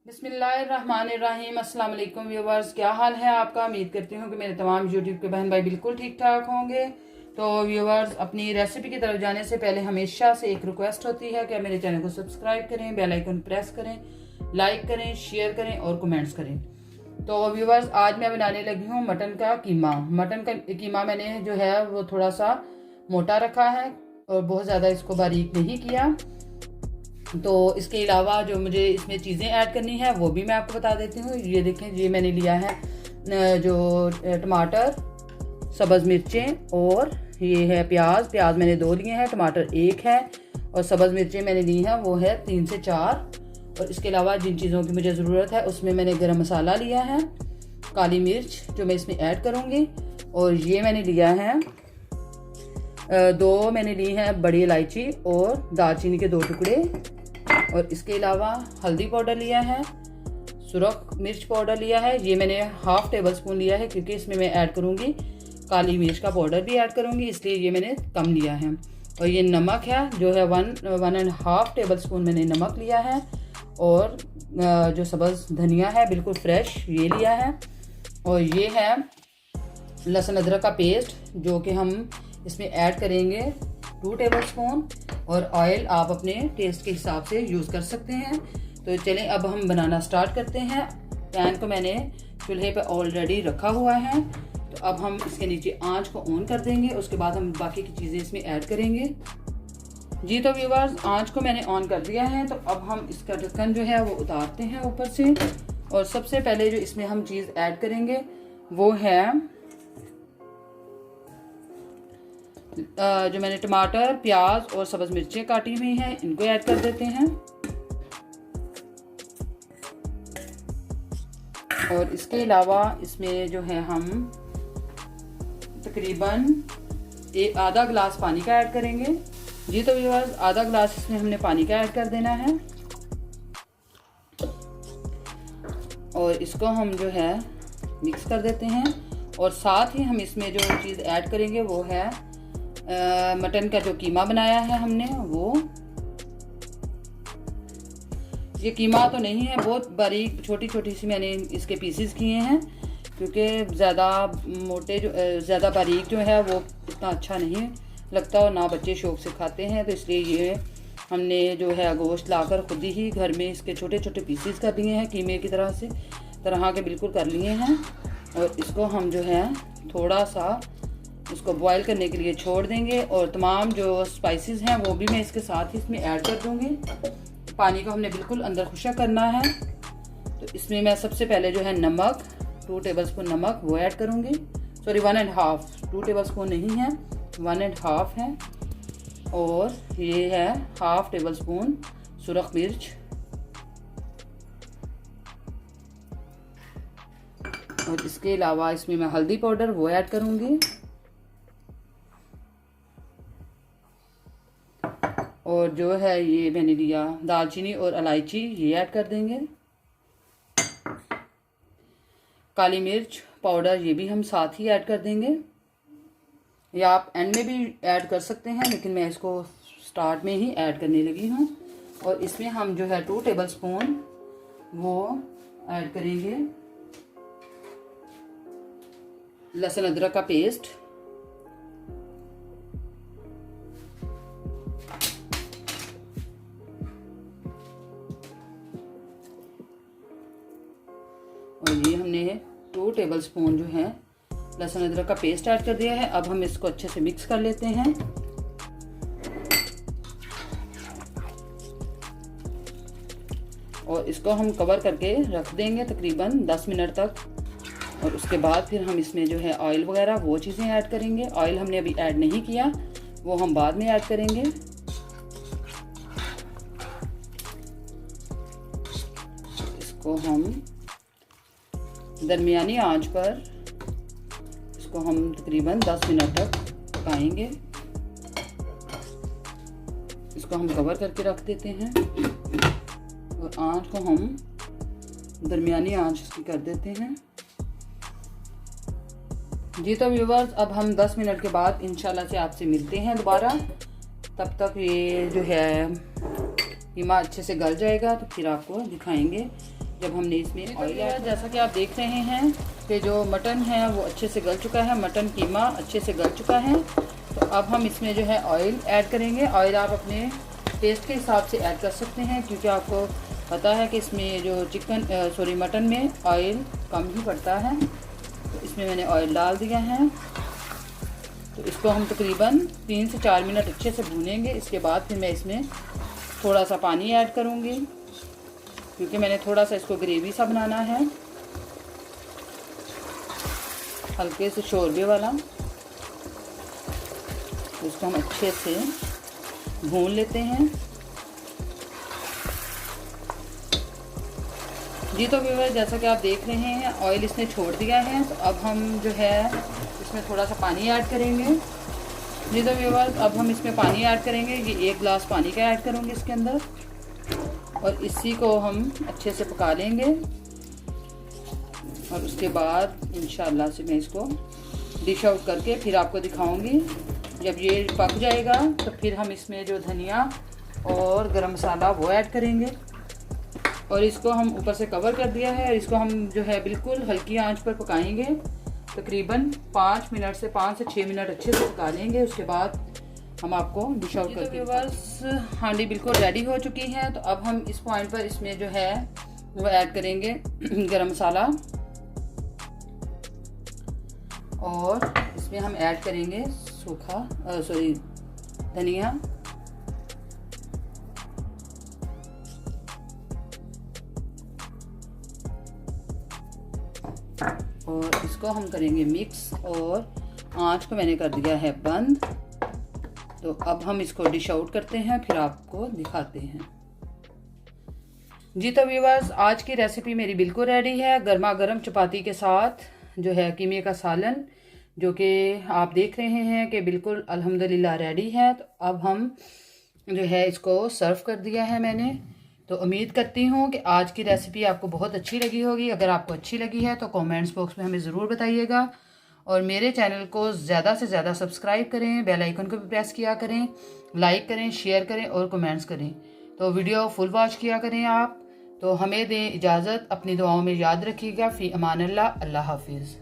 बिस्मिल्लाहिर्रहमानिर्रहीम। अस्सलाम वालेकुम व्यूवर्स, क्या हाल है आपका। उम्मीद करती हूँ कि मेरे तमाम यूट्यूब के बहन भाई बिल्कुल ठीक ठाक होंगे। तो व्यूवर्स, अपनी रेसिपी की तरफ जाने से पहले हमेशा से एक रिक्वेस्ट होती है कि मेरे चैनल को सब्सक्राइब करें, बेल आइकन प्रेस करें, लाइक करें, शेयर करें और कमेंट्स करें। तो व्यूवर्स, आज मैं बनाने लगी हूँ मटन का कीमा। मटन का कीमा मैंने जो है वो थोड़ा सा मोटा रखा है और बहुत ज़्यादा इसको बारीक नहीं किया। तो इसके अलावा जो मुझे इसमें चीज़ें ऐड करनी है वो भी मैं आपको बता देती हूँ। ये देखें, ये मैंने लिया है जो टमाटर, सब्ज़ मिर्चें और ये है प्याज। प्याज मैंने 2 लिए हैं, टमाटर 1 है और सब्ज़ मिर्चें मैंने ली हैं वो है 3 से 4। और इसके अलावा जिन चीज़ों की मुझे ज़रूरत है उसमें मैंने गरम मसाला लिया है, काली मिर्च जो मैं इसमें ऐड करूँगी, और ये मैंने लिया है 2 मैंने ली हैं बड़ी इलायची और दालचीनी के 2 टुकड़े। और इसके अलावा हल्दी पाउडर लिया है, सुरख मिर्च पाउडर लिया है, ये मैंने ½ टेबल स्पून लिया है क्योंकि इसमें मैं ऐड करूँगी काली मिर्च का पाउडर भी ऐड करूँगी, इसलिए ये मैंने कम लिया है। और ये नमक है जो है 1.5 टेबल स्पून मैंने नमक लिया है। और जो सब्ज़ धनिया है बिल्कुल फ्रेश ये लिया है। और ये है लहसुन अदरक का पेस्ट जो कि हम इसमें ऐड करेंगे 2 टेबल स्पून। और ऑयल आप अपने टेस्ट के हिसाब से यूज़ कर सकते हैं। तो चलें अब हम बनाना स्टार्ट करते हैं। पैन को मैंने चूल्हे पे ऑलरेडी रखा हुआ है, तो अब हम इसके नीचे आंच को ऑन कर देंगे। उसके बाद हम बाकी की चीज़ें इसमें ऐड करेंगे। जी तो व्यूअर्स, आंच को मैंने ऑन कर दिया है। तो अब हम इसका ढक्कन जो है वो उतारते हैं ऊपर से। और सबसे पहले जो इसमें हम चीज़ ऐड करेंगे वो है जो मैंने टमाटर, प्याज और सब्ज़ मिर्चें काटी हुई हैं, इनको ऐड कर देते हैं। और इसके अलावा इसमें जो है हम तकरीबन आधा गिलास पानी का ऐड करेंगे। जी तो व्यूअर्स, आधा गिलास इसमें हमने पानी का ऐड कर देना है। और इसको हम जो है मिक्स कर देते हैं। और साथ ही हम इसमें जो चीज़ ऐड करेंगे वो है मटन का जो कीमा बनाया है हमने वो। ये कीमा तो नहीं है, बहुत बारीक छोटी छोटी सी मैंने इसके पीसेस किए हैं क्योंकि ज़्यादा मोटे जो ज़्यादा बारीक जो है वो इतना अच्छा नहीं लगता और ना बच्चे शौक से खाते हैं। तो इसलिए ये हमने जो है गोश्त लाकर खुद ही घर में इसके छोटे छोटे पीसेस कर लिए हैं, कीमे की तरह के बिल्कुल कर लिए हैं। और इसको हम जो है थोड़ा सा इसको बॉईल करने के लिए छोड़ देंगे। और तमाम जो स्पाइसेस हैं वो भी मैं इसके साथ ही इसमें ऐड कर दूंगी। पानी को हमने बिल्कुल अंदर खुशक करना है। तो इसमें मैं सबसे पहले जो है नमक 2 टेबल स्पून नमक वो ऐड करूंगी। सॉरी 1.5, 2 टेबल स्पून नहीं है, 1.5 है। और ये है ½ टेबल स्पून सुरख मिर्च। और इसके अलावा इसमें मैं हल्दी पाउडर वो ऐड करूंगी। और जो है ये मैंने लिया दालचीनी और इलायची, ये ऐड कर देंगे। काली मिर्च पाउडर ये भी हम साथ ही ऐड कर देंगे, या आप एंड में भी ऐड कर सकते हैं, लेकिन मैं इसको स्टार्ट में ही ऐड करने लगी हूँ। और इसमें हम जो है 2 टेबल स्पून वो ऐड करेंगे लहसुन अदरक का पेस्ट। और ये हमने 2 टेबल स्पून जो है लहसुन अदरक का पेस्ट ऐड कर दिया है। अब हम इसको अच्छे से मिक्स कर लेते हैं। और इसको हम कवर करके रख देंगे तकरीबन 10 मिनट तक। और उसके बाद फिर हम इसमें जो है ऑयल वगैरह वो चीज़ें ऐड करेंगे। ऑयल हमने अभी ऐड नहीं किया, वो हम बाद में ऐड करेंगे। इसको हम दरमियानी आंच पर इसको हम तकरीबन 10 मिनट तक पकाएंगे। इसको हम कवर करके रख देते हैं और आंच को हम दरमियानी आंच इसकी कर देते हैं। जी तो व्यूवर्स, अब हम 10 मिनट के बाद इंशाल्लाह से आपसे मिलते हैं दोबारा। तब तक ये जो है कीमा अच्छे से गल जाएगा तो फिर आपको दिखाएंगे जब हमने इसमें ऑयल ऐड। जैसा कि आप देख रहे हैं कि जो मटन है वो अच्छे से गल चुका है, मटन कीमा अच्छे से गल चुका है। तो अब हम इसमें जो है ऑयल ऐड करेंगे। ऑयल आप अपने टेस्ट के हिसाब से ऐड कर सकते हैं, क्योंकि आपको पता है कि इसमें जो मटन में ऑयल कम ही पड़ता है। तो इसमें मैंने ऑयल डाल दिया है। तो इसको हम तकरीबन 3 से 4 मिनट अच्छे से भूनेंगे। इसके बाद फिर मैं इसमें थोड़ा सा पानी ऐड करूँगी, क्योंकि मैंने थोड़ा सा इसको ग्रेवी सा बनाना है, हल्के से शोरबे वाला। तो इसको हम अच्छे से भून लेते हैं। जी तो व्यूअर, जैसा कि आप देख रहे हैं ऑयल इसने छोड़ दिया है। तो अब हम जो है इसमें थोड़ा सा पानी ऐड करेंगे। जी तो व्यूअर, अब हम इसमें पानी ऐड करेंगे। ये 1 गिलास पानी का ऐड करूँगी इसके अंदर, और इसी को हम अच्छे से पका लेंगे। और उसके बाद इंशाल्लाह से मैं इसको डिश आउट करके फिर आपको दिखाऊंगी। जब ये पक जाएगा तो फिर हम इसमें जो धनिया और गरम मसाला वो ऐड करेंगे। और इसको हम ऊपर से कवर कर दिया है, और इसको हम जो है बिल्कुल हल्की आंच पर पकाएंगे। तकरीबन 5 मिनट से 5 से 6 मिनट अच्छे से पका लेंगे। उसके बाद हम आपको डिश आउट करके बस हांडी बिल्कुल रेडी हो चुकी है। तो अब हम इस पॉइंट पर इसमें जो है वो ऐड करेंगे गरम मसाला, और इसमें हम ऐड करेंगे धनिया, और इसको हम करेंगे मिक्स, और आंच को मैंने कर दिया है बंद। तो अब हम इसको डिश आउट करते हैं, फिर आपको दिखाते हैं। जी तो व्यूअर्स, आज की रेसिपी मेरी बिल्कुल रेडी है। गर्मा गर्म चपाती के साथ जो है कीमे का सालन, जो कि आप देख रहे हैं कि बिल्कुल अल्हम्दुलिल्लाह रेडी है। तो अब हम जो है इसको सर्व कर दिया है मैंने। तो उम्मीद करती हूँ कि आज की रेसिपी आपको बहुत अच्छी लगी होगी। अगर आपको अच्छी लगी है तो कमेंट्स बॉक्स में हमें ज़रूर बताइएगा, और मेरे चैनल को ज़्यादा से ज़्यादा सब्सक्राइब करें, बेल आइकन को भी प्रेस किया करें, लाइक करें, शेयर करें और कमेंट्स करें। तो वीडियो फुल वॉच किया करें आप। तो हमें दें इजाज़त, अपनी दुआओं में याद रखिएगा। फ़ी अमान अल्लाह, अल्लाह हाफिज़।